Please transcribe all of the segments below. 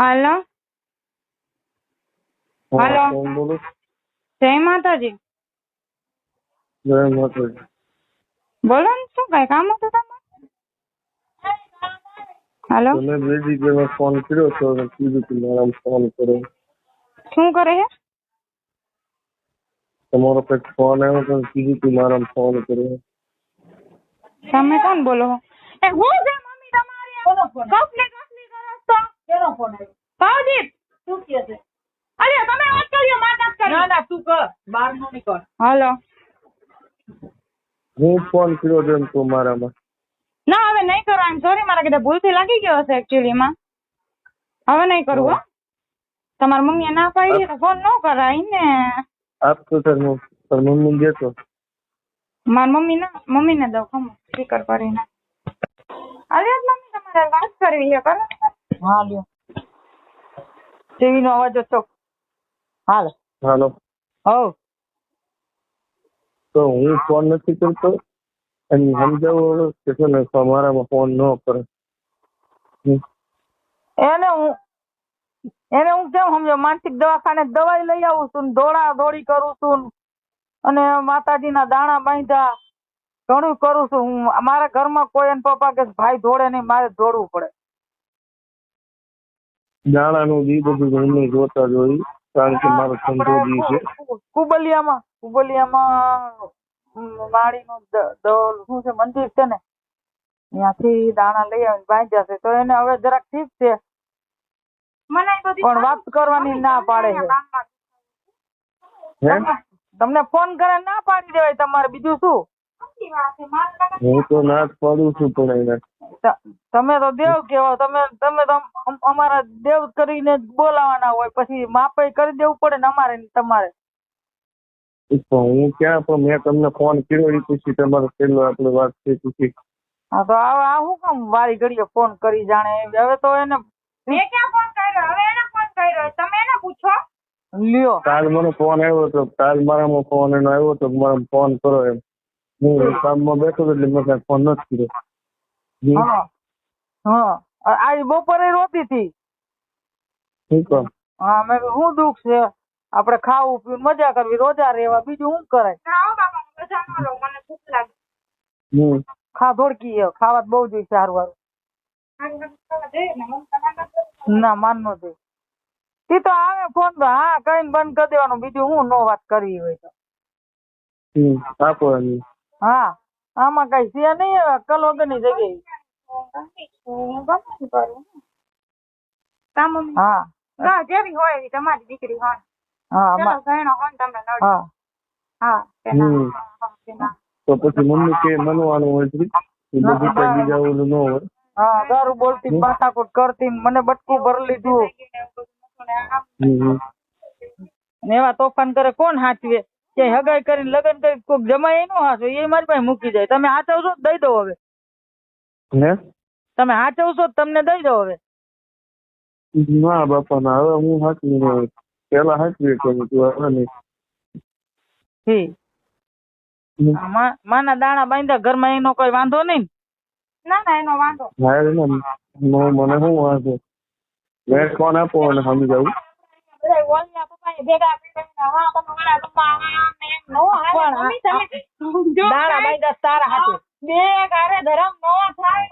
હાલો હાલો કોણ બોલો? જય માતાજી. જય માતાજી. બોલો ને, શું કઈ કામ હતું તમારે? હાલો, તમે બે જગ્યાએ ફોન કર્યો હતો અને કીધું કે મારા ફોન કરો. શું કરે છે? તમારો કંઈક ફોન આવ્યો તો કીધું કે મારા ફોન કરો. તમે કોણ બોલો છો? એ હું છે મમ્મી તમારી? કપલી કપલી કરો તો કેનો ફોન આવ્યો? ભાવજીત શું કહે છે? અરે તમે વાત કર્યો, માર વાત કરી. ના ના તું કર, બાર નો નીકળ. હાલો. હું ફોન કર્યો તો એમ તો મારામાં. ના હવે નહીં કરો. આઈ એમ સોરી, મારા કીધે ભૂલથી લાગી ગયો હશે એકચ્યુઅલી માં. હવે નહીં કરું હો. તમારી મમ્મીએ ના પાડી તો ફોન ન કરાય ને. આપ તો સર મમ્મી દેતો. મારી મમ્મીને દઉં ખમો સ્પીકર કરીને. અરે મમ્મી તમારે વાત કરવી છે, કરો. હા લ્યો. ટીવી નો અવાજ હતો. હાલ હાલો. હો. તો હું ફોન નથી કરતો અને સમજાવો કે છે ને મારામાં ફોન ન કરે. એને હું કેમ સમજો? માનસિક દવાખાને દવાઈ લઈ આવું છું, દોડા દોડી કરું છું, અને માતાજીના દાણા બાંધ્યા, ઘણું કરું છું હું. મારા ઘરમાં કોઈ એને પપ્પા કે ભાઈ દોડે નહીં, મારે દોડવું પડે. દાણાનું દી બધું હું જોતા જોઈ, કારણ કે મારો ધંધો દી છે. કુબલિયામાં વાડીનું શું છે મંદિર છે ને, ત્યાંથી દાણા લઈ આવીને બાંધ્યા છે. તો એને હવે જરાક ઠીક છે, પણ વાત કરવાની ના પાડે છે. તમને ફોન કરે ના પાડી દેવાય તમારે, બીજું શું? હું તો ના જ પાડું છું, પણ એને તમે તો દેવ કેવો, તમે તો અમારા દેવ કરીને બોલાવાના હોય, પછી માપે કરી દેવું પડે ને અમારે ને તમારે. હું ક્યાં, પણ મેં તમને ફોન કર્યો એ પછી તમારો પેલો આપણે વાત થઈ પછી. હા તો આ શું કામ વારી ઘડીએ ફોન કરી જાણે? હવે તો એને મેં ક્યાં ફોન કર્યો? હવે એને ફોન કર્યો, તમે એને પૂછો. લ્યો, કાલ મને ફોન આવ્યો હતો, કાલ મારામાં ફોન એનો આવ્યો હતો, મારા ફોન કરો એમ. હું કામમાં બેઠો હતો એટલે મેં કાંઈ ફોન નથી કર્યો. હા આજ બપોરે રોતી હતી. શું કામ? હા મેં શું દુઃખ છે? આપણે ખાવું પીવું મજા કરવી, રોજા રહેવા, બીજું શું કરાય? ખા ધોડકી ખાવા બહુ જોઈએ સારું વારું. ના માન નો દે. તી તો આવે ફોન તો હા કઈ બંધ કરી દેવાનું, બીજું હું નો વાત કરવી હોય તો. આપો. હા આમાં કઈ છે નહીં, કલ વગરની જગ્યાએ. હા જેવી હોય એવી તમારી દીકરી હોય. હા તો પછી મમ્મી કે મનવાનું હોય છે, બીજા ઓલું ન હોય. હા દારૂ બોલતી, માથાકૂટ કરતી, મને બટકું ભરી લીધું ને એવા તોફાન કરે. કોણ હાચવે? કે હગાઈ કરીને લગ્ન કરી કોઈક જમાય નો હાચવે, એ મારી પાસે મૂકી જાય. તમે હાચવશો દઈ દો હવે. તમે હાચવશો તમને દઈ દો હવે. ના બાપા ના, હવે હું હાચવી પેલા હાચવી કરું છું, હવે નહીં. માના દાણા બાંધ્યા ઘરમાં, એનો કોઈ વાંધો નહીં. ના ના એનો વાંધો મને શું વાંધો? મેં ફોન આપો અને સમજાવું. દાણા બાંધ્યા તારા હાથે બે ગારે ધરમ નો થાય.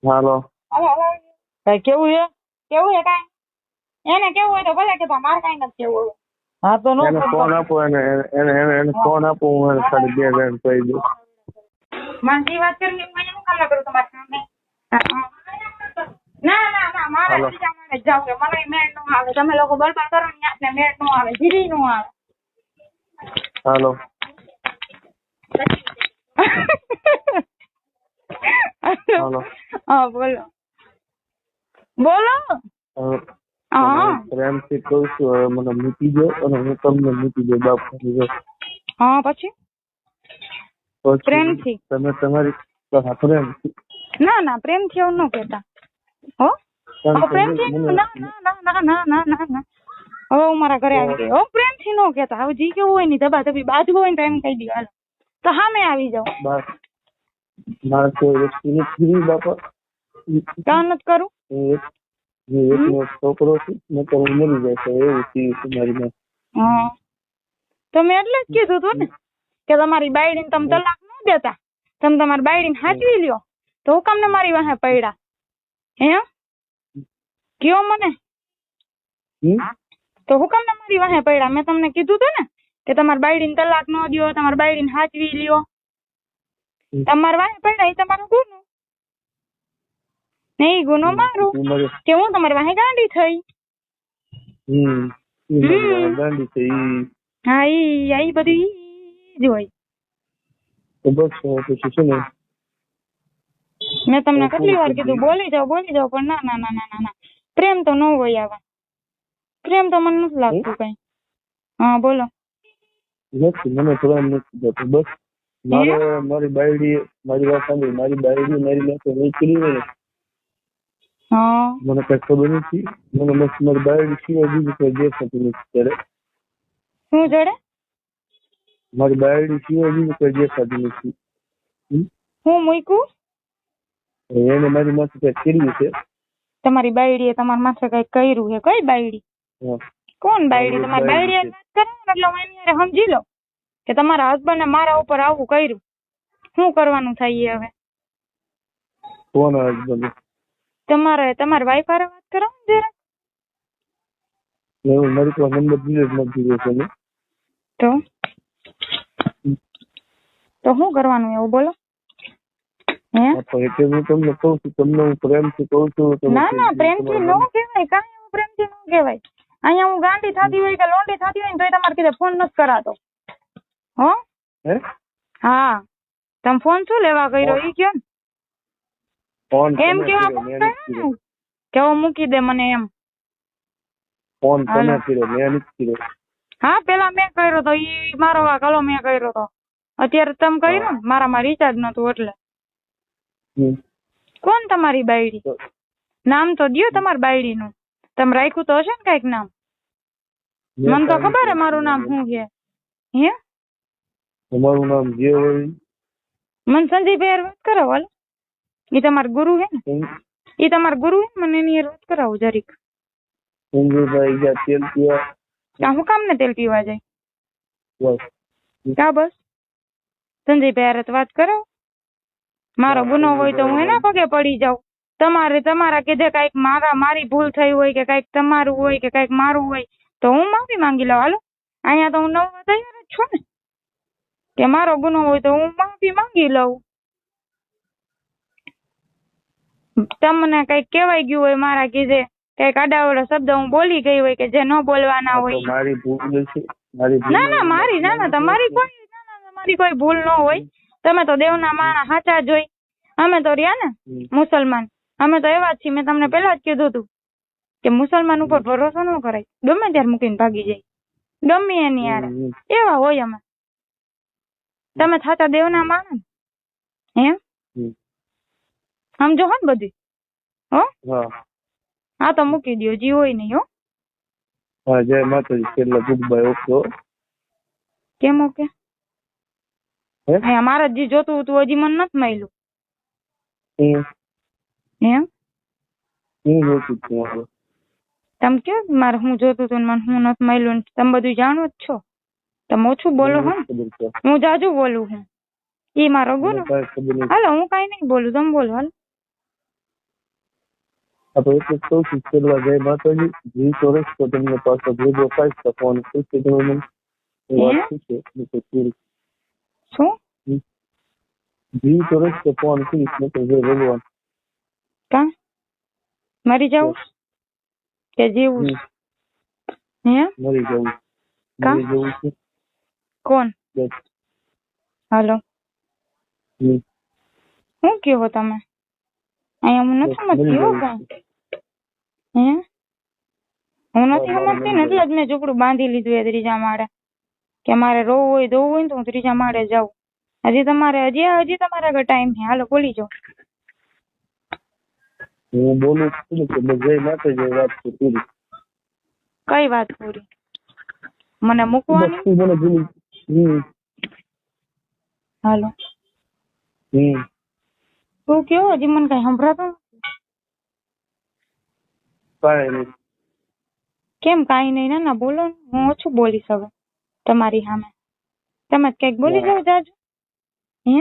હાલો. કઈ કેવું છે? કેવું છે કઈ? એને કેવું હોય તો ભલે કે મારે કઈ નથી કેવું. હા તો એને ફોન આપો, એને ફોન આપો, હું એને ખાલી 2 લાઈન કહી દઉં. મારી વાત કરવી મને શું કામ કરું તમારી સામે? ના મારે બીજા મને જાવ કે મને મેળ નો આવે. તમે લોકો બળબડ કરો ને આપને મેળ નો આવે, જીરી નો આવે. હાલો. હાલો. હા બોલો પ્રેમથી કહું છું, હવે મને મૂકી દો અને હું તમને મૂકી દો બાપ. હા પછી પ્રેમથી તમે તમારી પ્રેમથી. ના પ્રેમથી એવું ન કહેતા હો. પ્રેમથી ના. હવે હું મારા ઘરે આવી ગઈ. હો પ્રેમથી ન કહેતા. હવે જી કેવું હોય ને ધબા ધબી બાજુ હોય ને તો એમ કહી દો હાલો, તો સામે આવી જાવ. મારે કોઈ વસ્તુ નથી બાપા. કાં નથી કરું? હું એકનો છોકરો છું, નકર હું મરી જાય તો એવું થયું છે મારી માં. હા તો મેં એટલે જ કીધું તું ને કે તમારી બાયડીને તમે તલાક ન દેતા, તમે તમારી બાયડીને સાચવી લ્યો, તો હું કામને મારી વાહે પડ્યા? હે કયો મને, તો હું કામને મારી વાહે પડ્યા? મેં તમને કીધું તું ને કે તમારી બાયડીને તલાક ન દ્યો, તમારી બાયડીને સાચવી લ્યો. તમારી વાહે પડ્યા એ તમારો ગુનો ને, એ ગુનો મારો કે હું તમારી વાહે ગાંડી થઈ. ગાંડી છે ઈ. હા ઈ બધી જ હોય. તો બસ પછી છે ને, મેં તમને કેટલી વાર કીધું બોલી જાઓ પણ ના ના ના ના ના, પ્રેમ તો ન હોય આવા. પ્રેમ તો મને નથી લાગતું કઈ. હા બોલો. નથી, મને પ્રેમ નથી થતો. બસ મારે મારી બાયડી, મારી વાત સાંભળી, મારી બાયડી મારી માટે નીકળી હોય ને, મને કઈ ખબર નથી. મને બસ મારી બાયડી સિવાય બીજું કોઈ દેખાતું નથી ત્યારે. શું જોડે? મારી બાયડી સિવાય બીજું કોઈ દેખાતું નથી. હું મૂક્યું? એને મારી માથે કઈ કર્યું છે. તમારી બાયડીએ તમારી માથે કઈ કર્યું છે? કઈ બાયડી? કોણ બાયડી? તમારી બાયડી વાત કરો એટલે હું એની હારે સમજી લો કે તમારા હસબન્ડે મારા ઉપર આવું કર્યું. શું કરવાનું થાય હવે? કોણ હસબન્ડ? તમારી વાઈફ હારે વાત કરો ને જરા. એવું મારી પાસે નંબર ડિલીટ નથી દીધો છે. તો શું કરવાનું એવું બોલો? એટલે હું તમને કહું છું, તમને હું પ્રેમથી કહું છું. ના પ્રેમથી ન કહેવાય, કાંઈ એવું પ્રેમથી ન કહેવાય. અહીંયા હું ગાંડી થતી હોય કે લોંડી થતી હોય ને તો તમારે કીધે ફોન નથી કરાતો. હો હા, તમે ફોન શું લેવા કર્યો ઈ કયો ને? એમ કેવા ફોન કર્યો ને કે હું મૂકી દે મને એમ. ફોન તમે કર્યો, મેં નથી કર્યો. હા પેલા મેં કર્યો તો, ઈ મારો વાકલો મેં કર્યો તો. અત્યારે તમે કર્યો ને, મારામાં રિચાર્જ નતું એટલે. કોણ તમારી બાયડી? નામ તો દ્યો તમારી બાયડી નું. તમે રાખ્યું તો હશે ને કઈક નામ? મને તો ખબર હે મારું નામ શું છે. હે તમારું નામ જે હોય મને સંજયભાઈ વાત કરાવો. એ તમારા ગુરુ હે ને? એ તમારા ગુરુ હે, મને એની વાત કરાવો જરીક. સંજયભાઈ ગયા તેલ પીવા. હું કામ ને તેલ પીવા જાય? કા બસ સંજયભાઈ વાત કરાવો. મારો ગુનો હોય તો હું એના પગે પડી જાઉં. તમારા કીધે કઈક મારી ભૂલ થઈ હોય કે કઈક તમારું હોય કે કઈક મારું હોય તો હું માફી માંગી લઉં. હાલો અહીંયા તો હું નવમાં તૈયાર જ છું ને કે મારો ગુનો હોય તો હું માફી માંગી લઉં. તમને કઈક કેવાય ગયું હોય મારા કીધે, કઈક આડાવડો શબ્દ હું બોલી ગઈ હોય કે જે ન બોલવાના હોય. મારી ભૂલ છે. ના મારી તમારી કોઈ ભૂલ ન હોય. તમે તો દેવના માણા સાચા જ હોય. અમે તો રહ્યા ને મુસલમાન, અમે તો એવા જ છીએ. મેં તમને પેલા જ કીધું હતું કે મુસલમાન ઉપર ભરોસો ન કરાય, ગમે ત્યારે મૂકીને ભાગી જાય, ગમે એની યાર એવા હોય અમે. તમે સાચા દેવના માણા હે સમજો હો ને બધી. હો હા તો મૂકી દો, જી હોય નહીં. હો હા જય માતાજી. છેલ્લે ગુડ બાય. ઓકે કેમ ઓકે? મારે જે જોતું હતું હજી મને નથી મળ્યું. તમે કે મારે હું જોતું હતું મને હું નથી મળ્યું, તમે બધું જાણો જ છો. તમે ઓછું બોલો હો ને, હું જાજુ બોલું હું. ઈ મારો ગુનો. હાલો હું કઈ નહીં બોલું, તમે બોલો. હાલો આપણે એટલે કહું છું છેલ્લા જય માતાજી. જી ચોરસ તો તમને પાછો ભેગો થાય તો ફોન કરશે. તમે મને શું જી ચોરસ તો ફોન કરીશ ને તો ભગવાન કા મરી જાઉં કે જીવું? હે મરી જવું છે. કોણ? હાલો શું કહો તમે? અહીંયા હું નથી સમજતી હો કઈ. હે હું નથી સમજતી ને એટલે જ મેં ઝૂંપડું બાંધી લીધું એ ત્રીજા માળે કે મારે રોવું હોય ધોવું હોય ને તો હું ત્રીજા માળે જાઉં. હજી તમારે આગળ ટાઈમ છે. હાલો બોલી જાઓ. હું બોલું છું કે જય માતાજી વાત છે પૂરી. કઈ વાત પૂરી? મને મૂકવાની? મને ભૂલી. હાલો તું કેવો હજી મને કઈ સંભળાતું નથી. કાંઈ નહીં. કેમ કાંઈ નહીં? ના ના બોલો ને. હું ઓછું બોલીશ હવે તમારી સામે. તમે જ કઈક બોલી જાવ જાજુ. હે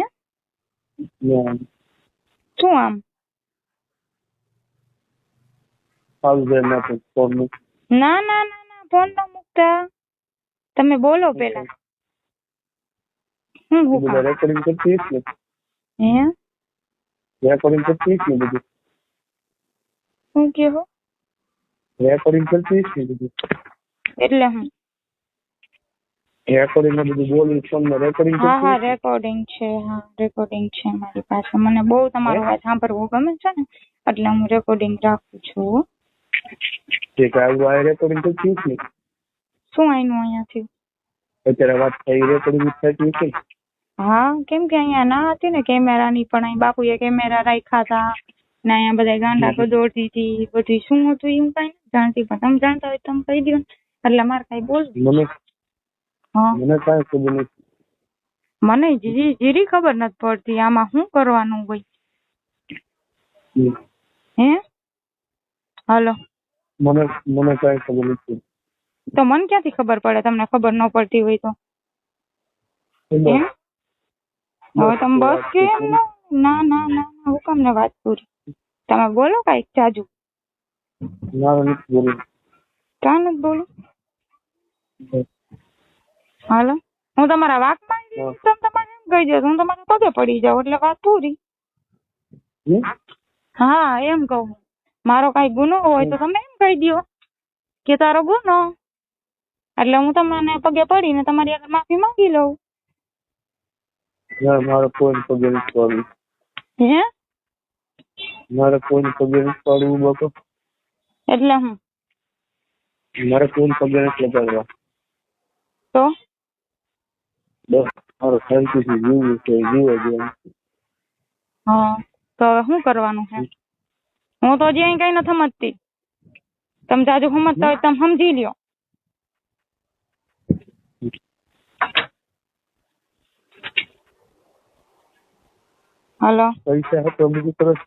ના. શું આમ? સારું જાય નાખો ફોન મૂક. ના ના ના ના ફોન ન મૂકતા. તમે બોલો પેલા. હું તું બધા કામ? રેકોર્ડિંગ કરતી હશે ને? હે રેકોર્ડિંગ કરતી હશે ને બધું? શું કેવો? રેકોર્ડિંગ કરતી હશે ને બધું? એટલે હું રેકોર્ડિંગ માં બધું બોલી ફોનમાં રેકોર્ડિંગ હા કરતી હા હશે? રેકોર્ડિંગ છે. હા રેકોર્ડિંગ છે મારી પાસે. મને બહુ તમારો અવાજ સાંભળવો ગમે છે ને એટલે હું રેકોર્ડિંગ રાખું છું. જે કાંઈ આ રેકોર્ડિંગ કરતી હશે ને? શું આયનું અહીંયાથી? અત્યારે વાત થઈ રેકોર્ડિંગ થતી હશે ને? હા કેમ કે અહીંયા ના હતી ને કેમેરાની, પણ અહીં બાપુએ કેમેરા રાખ્યા હતા ને અહીંયા બધા ગાંડા ગદોડતી હતી બધી. શું હતું એ હું કઈ નથી જાણતી, પણ તમે જાણતા હોય તમે કહી દો ને એટલે મારે કઈ બોલવું. મને હા મને કાંઈ ખબર નથી. મને જીરી ખબર નથી પડતી આમાં શું કરવાનું હોય. હે હાલો. મને કાંઈ ખબર નથી. તો મને ક્યાંથી ખબર પડે તમને ખબર ન પડતી હોય તો? હે હવે તમે બસ કે એમ ના ના ના ના હું કામ ને વાત પૂરી. તમે બોલો કઈક જાજુ. મારે નથી બોલવું. ક્યાં નથી બોલું? હાલો હું તમારા વાક માંગી તમે તમારે એમ કહી દો હું તમારા પગે પડી જાઉં એટલે વાત પૂરી. હા એમ કહું. મારો કઈ ગુનો હોય તો તમે એમ કહી દો કે તારો ગુનો, એટલે હું તમને પગે પડીને તમારી આગળ માફી માંગી લઉં. ના મારે કોઈ પગે નથી પાડવું. હે મારે કોઈ પગે નથી પાડવું બાપા. એટલે હું મારે કોઈ પગે નથી લગાડવા. તો બસ મારે શાંતિથી જીવવું છે, જીવવા દેવાનું. હા તો હવે શું કરવાનું છે? હું તો હજી અહીં કઈ નથી સમજતી. તમે જાજુ સમજતા હોય તમે સમજી લ્યો. હાલો પૈસા હતો બધું સરસ.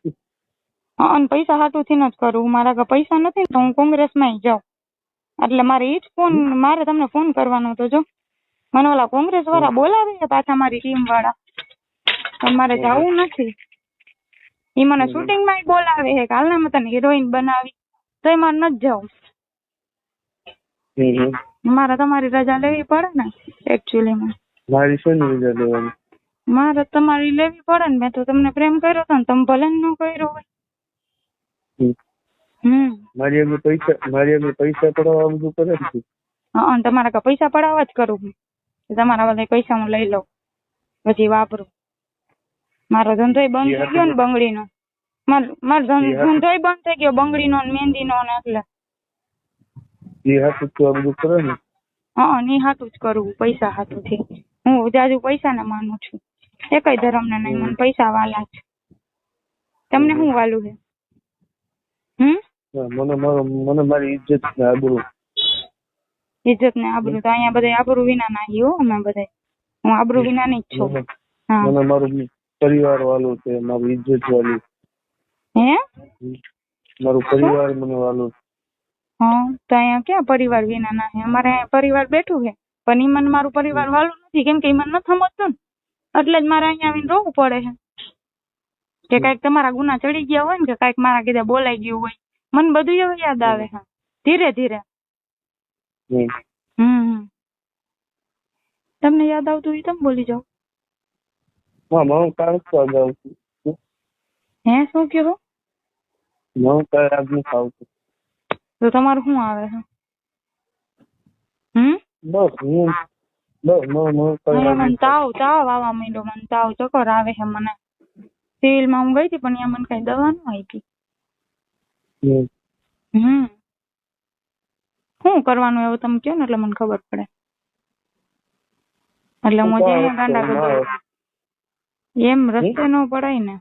અને પૈસા હાટુથી નથી કરવું. મારા આગળ પૈસા નથી તો હું કોંગ્રેસમાં જાઉં. એટલે મારે ઈ જ ફોન મારે તમને ફોન કરવાનો હતો. જો મને ઓલા કોંગ્રેસ વાળા બોલાવે છે પાછા મારી ટીમ વાળા, પણ મારે જવું નથી. ઈ મને શૂટિંગ માં બોલાવે છે કાલ ને મેં તને હિરોઈન બનાવી તો મારે નથી જવું. મારે તમારી રજા લેવી પડે ને એકચ્યુઅલી માં. મારી શેની રજા લેવાની? મારે તમારી લેવી પડે ને. મેં તો તમને પ્રેમ કર્યો હતો ને તમે ભલે ન કર્યો હોય. મારી આગળ પૈસા પડાવવા બધું કરે છે. હા તમારા કા પૈસા પડાવવા જ કરું હું. તમારા બધા પૈસા હું લઈ લઉં પછી વાપરું. મારો ધંધોય બંધ થઈ ગયો ને બંગડીનો. મારો ધંધોય બંધ થઈ ગયો બંગડીનો ને મહેંદીનો ને એટલે. એ હાથું તો આ બધું કરે ને. હા ની હાથું જ કરવું પૈસા હાથું થી. હું જાજુ પૈસા ને માનું છું. એકય ધર્મ ને નહીં, મને પૈસા વાલા છે. તમને શું વાલું છે? મને મારી ઇજ્જત ને આબરૂ. ઇજ્જત ને આબરૂ તો અહીંયા બધા આબરૂ વિના નાહી હો. અમે બધા હું આબરૂ વિના ની જ છું. મને મારું પરિવાર વાલું છે, મારી ઇજ્જત વાલી. હે મારું પરિવાર મને વાલું. હા તો અહીંયા ક્યાં પરિવાર વિના નાહી? અમારે અહીંયા પરિવાર બેઠું છે પણ ઈ મને મારું પરિવાર વાલું નથી કેમ કે ઈ મને નથી સમજતું ને એટલે જ મારે અહીંયા આવીને રોવું પડે છે. કે કઈક તમારા ગુના ચડી ગયા હોય ને કે કઈક મારા કીધે બોલાઈ ગયું હોય મને બધું એવું યાદ આવે છે ધીરે ધીરે. તમને યાદ આવતું હોય તમે બોલી જાઓ. હું કાંઈ યાદ આવતું. હે શું કહો? હું કાંઈ યાદ નથી આવતું. તો તમારું શું આવે છે? મને તાવ આવવા માંડ્યો. મને તાવ ચક્કર આવે છે. મને સિવિલ માં હું ગઈ હતી પણ અહીંયા મને કઈ દવા ન આપી. શું કરવાનું એવું તમે કહો ને એટલે મને ખબર પડે. એટલે હું ગાંડા ગદોડ એમ રસ્તે ન પડાય ને.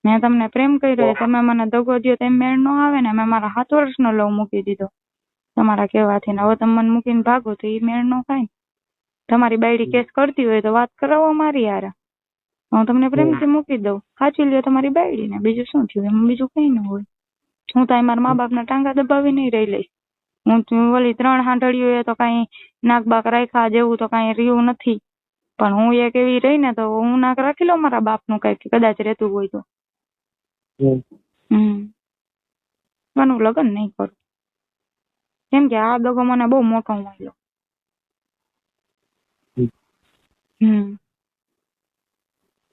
મેં તમને પ્રેમ કર્યો તમે મને દગો દ્યો તેમ મેળ ન આવે ને. મેં મારા 7 વર્ષનો લવ મૂકી દીધો તમારા કહેવાથી ને હવે તમે મને મૂકીને ભાગો તો એ મેળ ન ખાય. તમારી બાયડી કેસ કરતી હોય તો વાત કરાવો મારી યાર. હું તમને પ્રેમથી મૂકી દઉં, સાચી લ્યો તમારી બાયડીને, બીજું શું થયું? એમાં બીજું કઈ ન હોય. હું તો મારા મા બાપના ટાંગા દબાવી નહીં રહી લઈશ. હું ઓલી 3 હાંડળીઓ એ તો કઈ નાક બાક રાખ્યા જેવું તો કઈ રહ્યું નથી, પણ હું એક એવી રહી ને તો હું નાક રાખી લઉં મારા બાપનું કઈક કદાચ રહેતું હોય તો. પણ હું લગ્ન નહીં કરું, કેમ કે આ દગો મને બહુ મોટો મળ્યો.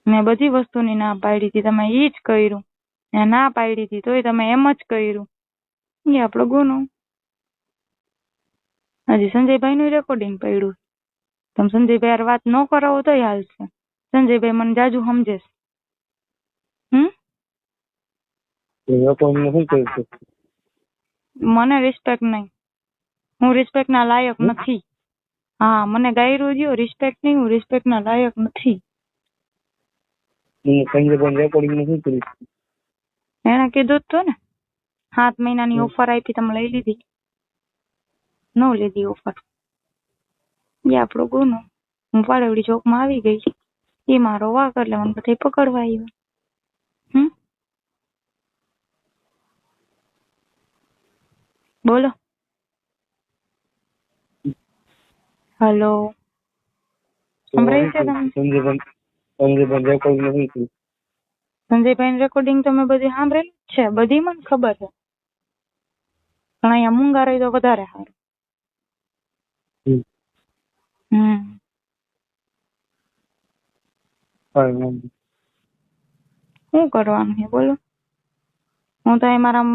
મેં બધી વસ્તુની ના પાડી હતી, તમે ઈ જ કર્યું. મેં ના પાડી હતી તોય તમે એમ જ કર્યું. એ આપણો ગુનો. હજી સંજયભાઈ નું રેકોર્ડિંગ પડ્યું. તમે સંજયભાઈ યાર વાત ન કરાવો તોય હાલશે. સંજયભાઈ મને જાજુ સમજે છે. મને રિસ્પેક્ટ નહીં, હું રિસ્પેક્ટ ના લાયક નથી. હા, મને ગાયરું દ્યો, રિસ્પેક્ટ નહીં, હું રિસ્પેક્ટ ના લાયક નથી. એને કીધું જ તો ને, 7 મહિનાની ઓફર આપી, તમે લઈ લીધી? ન લીધી ઓફર, એ આપણો ગુનો. હું પાડવડી ચોકમાં આવી ગઈ, એ મારો વાક, એટલે મને બધા પકડવા આવ્યા. બોલો. હેલો, સંભળાય છે તમને? સંજયભાઈ રેકોર્ડિંગ તમે બધી સાંભળેલી જ છે, બધી મને ખબર છે. પણ અહીંયા મૂંગા રહી તો વધારે સારું. શું કરવાનું છે બોલો? હું તો મારા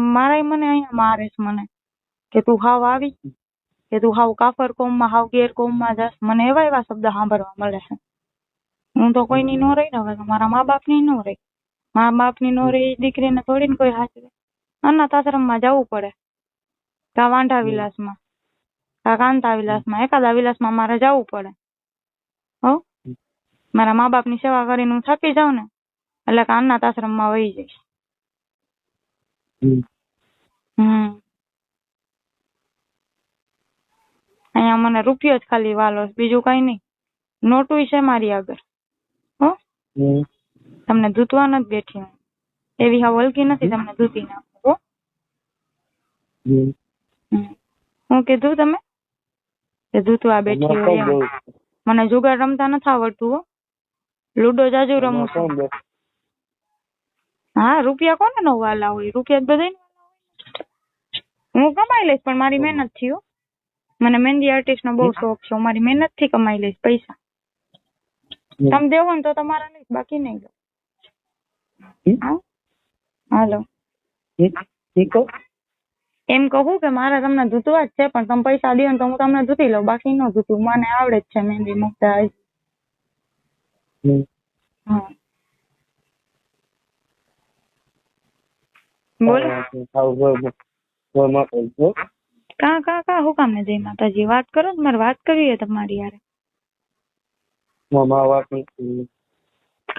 મને અહીંયા મારે છે મને, કે તું હાવ આવી, કે તું હાવ કાફર કોમમાં, હાવ ગેર કોમમાં જાસ. મને એવા શબ્દ સાંભળવા મળે છે. હું તો કોઈની નો રહી ને, મારા મા બાપની નો રહી. મા બાપની નો રહી દીકરીને થોડીને કોઈ હાચવે. અનાથ આશ્રમમાં જવું પડે, કા વાંઢા વિલાસમાં, કા કાંતા વિલાસમાં, એકાદા વિલાસમાં મારે જવું પડે. હો, મારા મા બાપની સેવા કરીને હું થાકી જાઉં ને, એટલે કે અનાથ આશ્રમમાં વહી જઈશ. અહીંયા મને રૂપિયો જ ખાલી વાલો, બીજું કઈ નહીં. નોટું છે મારી આગળ. હો, તમને ધૂતવા નથી બેઠી હું, એવી હા વલકી નથી તમને ધૂતી નાખું. હું કીધું તમે કે ધૂતવા બેઠી હોય? મને જુગાર રમતા નથી આવડતું હો, લૂડો જાજુ રમું છું. હા, રૂપિયા કોને નો વાલા હોય? રૂપિયા બધા હું કમાઈ લઈશ, પણ મારી મહેનત થી. મને મહેંદી આર્ટિસ્ટ નો બહુ શોખ છે, મારી મહેનત થી કમાઈ લઈશ પૈસા. તમે દેવો ને તો તમારા લઈશ, બાકી નહીં લો. હાલો, એમ કહું કે મારે તમને ધૂતવા જ છે, પણ તમે પૈસા દો ને તો હું તમને ધૂતી લઉં, બાકી ન ધૂતું. મને આવડે જ છે મહેંદી મૂકતા. બોલો. કા હું કામ ને જય માતાજી વાત કરો, મારે વાત કરવી તમારી યાર.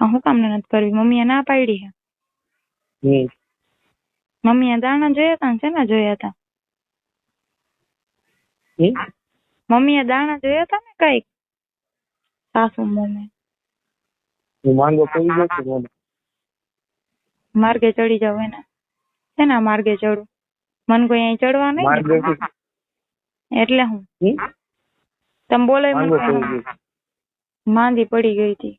હું કામ ને નથી કરવી? મમ્મીએ ના પાડી છે. મમ્મીએ દાણા જોયા હતા ને શેના જોયા હતા? મમ્મીએ દાણા જોયા હતા ને કઈક સાસુ મમ્મી. માર્ગે ચડી જાવ એને. શેના માર્ગે ચડું? મને કોઈ અહીં ચડવા નહીં, એટલે હું તમે બોલે માંદી પડી ગઈ હતી.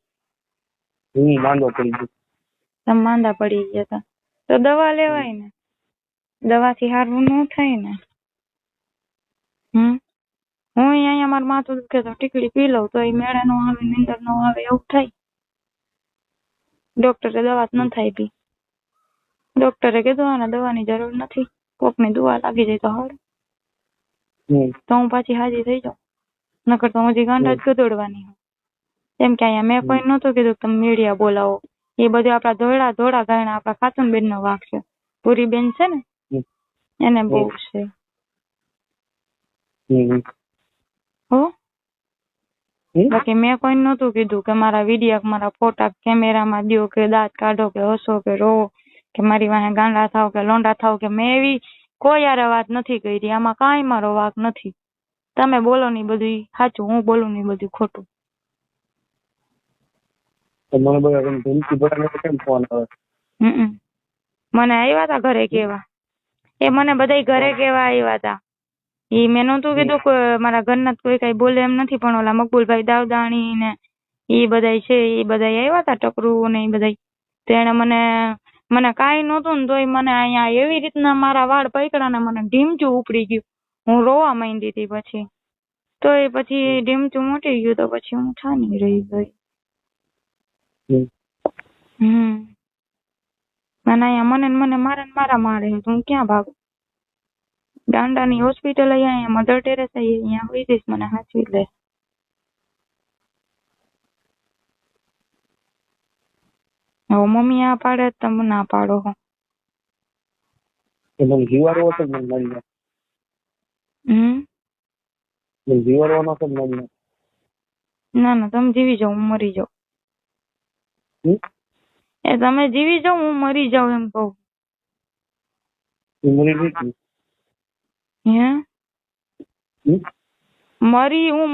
તમે માંદા પડી ગયા હતા તો દવા લેવાય ને, દવાથી હારવું ન થાય ને. હું અહીંયા મારું માથું દુખે તો ટીકડી પી લઉં તો એ મેળે નો આવે, નીંદર નો આવે, એવું થાય. ડોક્ટરે દવા ન થાય પી. ડોક્ટરે કીધું આને દવાની જરૂર નથી, કોકની દવા લાગી જાય તો હારું. તો હું પાછી હાજી થઈ જાઉં, નકર તો હજી ગાંડા જ ગદોડવાની. એમ કે અહીંયા મેં કોઈ નહોતું કીધું તમે મીડિયા બોલાવો. એ બધું આપડા ધોળા ગાયણા આપડા ખાતુન બેન નો વાક છે. પૂરી બેન છે ને, એને બહુ છે. હો, બાકી મેં કોઈ નહોતું કીધું કે મારા વિડીયો, મારા ફોટા કેમેરામાં દો, કે દાંત કાઢો, કે હસો, કે રોવો, કે મારી વાહે ગાંડા થાવ, કે લોંડા થાવ, કે મેં એવી કોઈ યારે વાત નથી કરી. આમાં કાંઈ મારો વાક નથી. તમે બોલો ની બધું સાચું, હું બોલું ની બધું ખોટું. તો મને બધા ધમકી ભરાને કેમ ફોન આવે? મને આવ્યા હતા ઘરે કેવા, એ મને બધા ઘરે કેવા આવ્યા હતા. ઈ મેં નહોતું કીધું કે મારા ઘરના કોઈ કઈ બોલે એમ નથી, પણ ઓલા મકબૂલભાઈ દાવદાણી ને ઈ બધા છે, ઈ બધા આવ્યા હતા, ટકરું ને ઈ બધા. તો એને મને કાંઈ નહોતું ને તોય મને અહીંયા એવી રીતના મારા વાળ પકડ્યા ને મને ઢીમચું ઉપડી ગયું. હું રોવા માંડી હતી પછી. તો એ પછી ઢીમચું મોટી ગયું તો પછી હું છાની રહી ગઈ. મને અહીંયા મને મારા મારે તો હું ક્યાં ભાગું? દાંડાની હોસ્પિટલ અહીંયા મધર ટેરેસ અહીંયા હોઈ જઈશ, મને સાચવી લે. હવે મમ્મી આ પાડે તમે ના પાડો હો. મને જીવાડવો હતો મને મળી જાય. જીવાડવાનો હતો મળી. ના તમે જીવી જાઓ, હું મરી જાઉં. એ તમે જીવી જાઓ, હું મરી જાઉં એમ કહું. હું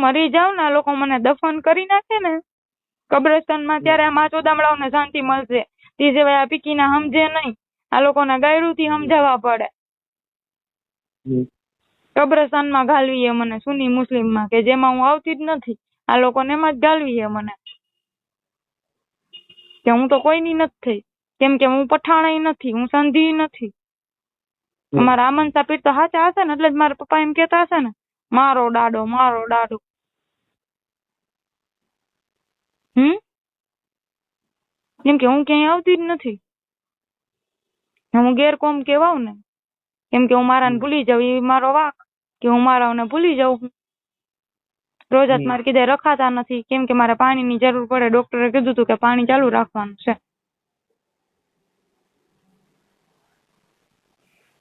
મરી જાઉં ને, આ લોકો મને દફન કરી નાખે ને કબ્રસ્તાનમાં, ત્યારે આ માચોદામડાઓને શાંતિ મળશે. તે સિવાય આ પીકીના સમજે નહીં, આ લોકોને ગાયડુંથી સમજાવવા પડે. કબ્રસ્તાનમાં ઘાલવી મને સુન્ની મુસ્લિમમાં, કે જેમાં હું આવતી જ નથી, આ લોકોને એમાં જ ઘાલવી મને. કે હું તો કોઈની નથી થઈ, કેમ કે હું પઠાણ નથી, હું સંધી નથી. અમારા આમન સાપીર તો સાચા હશે ને, એટલે જ મારા પપ્પા એમ કેતા હશે ને, મારો ડાડો મારો ડાડો. કેમ કે હું ક્યાંય આવતી જ નથી, હું ગેરકોમ કેવાઉં ને, કેમ કે હું મારાને ભૂલી જાઉં, એ મારો વાંક કે હું મારાને ભૂલી જાઉં. રોજાત મારે કીધે રખાતા નથી, કેમ કે મારે પાણીની જરૂર પડે. ડોક્ટરે કીધું હતું કે પાણી ચાલુ રાખવાનું છે.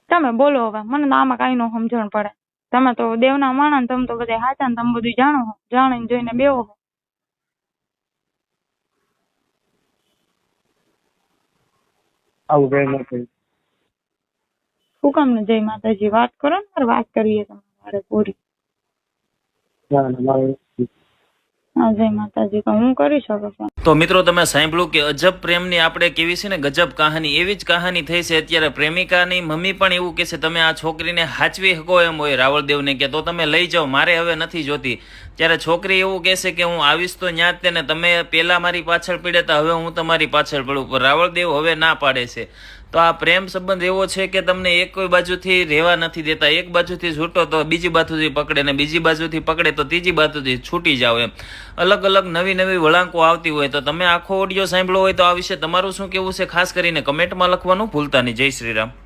તમે બોલો હવે, મને આમાં કઈ નો સમજણ પડે. તમે તો દેવના માણસ, તમે તો બધા સાચા ને, તમે બધું જાણો, જાણીને જોઈને બેહો. આવું કઈ નથી. શું કામ ને જય માતાજી વાત કરો ને, મારે વાત કરીએ તમારે પૂરી. જય માતાજી તો હું કરી શકું છું. તો મિત્રો તમે સાંભળ્યું કે અજબ પ્રેમની આપણે કેવી છે ને ગજબ કહાની, એવી જ કહાની થઈ છે અત્યારે. પ્રેમિકાની મમ્મી પણ એવું કહે છે તમે આ છોકરીને હાચવી શકો એમ હોય રાવળદેવને, કે તો તમે લઈ જાઓ, મારે હવે નથી જોતી. ત્યારે છોકરી એવું કહેશે કે હું આવીશ તો ન્યા જ તેને, તમે પહેલા મારી પાછળ પડ્યા, હવે હું તમારી પાછળ પડું. પણ રાવળદેવ હવે ના પાડે છે. તો આ પ્રેમ સંબંધ એવો છે કે તમને એક કોઈ બાજુથી રહેવા નથી દેતા. એક બાજુથી છૂટો તો બીજી બાજુથી પકડે, ને બીજી બાજુથી પકડે તો ત્રીજી બાજુથી છૂટી જાવ એમ. અલગ અલગ નવી વળાંકો આવતી હોય. તો તમે આખો ઓડિયો સાંભળ્યો હોય તો આ વિશે તમારું શું કેવું છે ખાસ કરીને કમેન્ટમાં લખવાનું ભૂલતા નહીં. જય શ્રી રામ.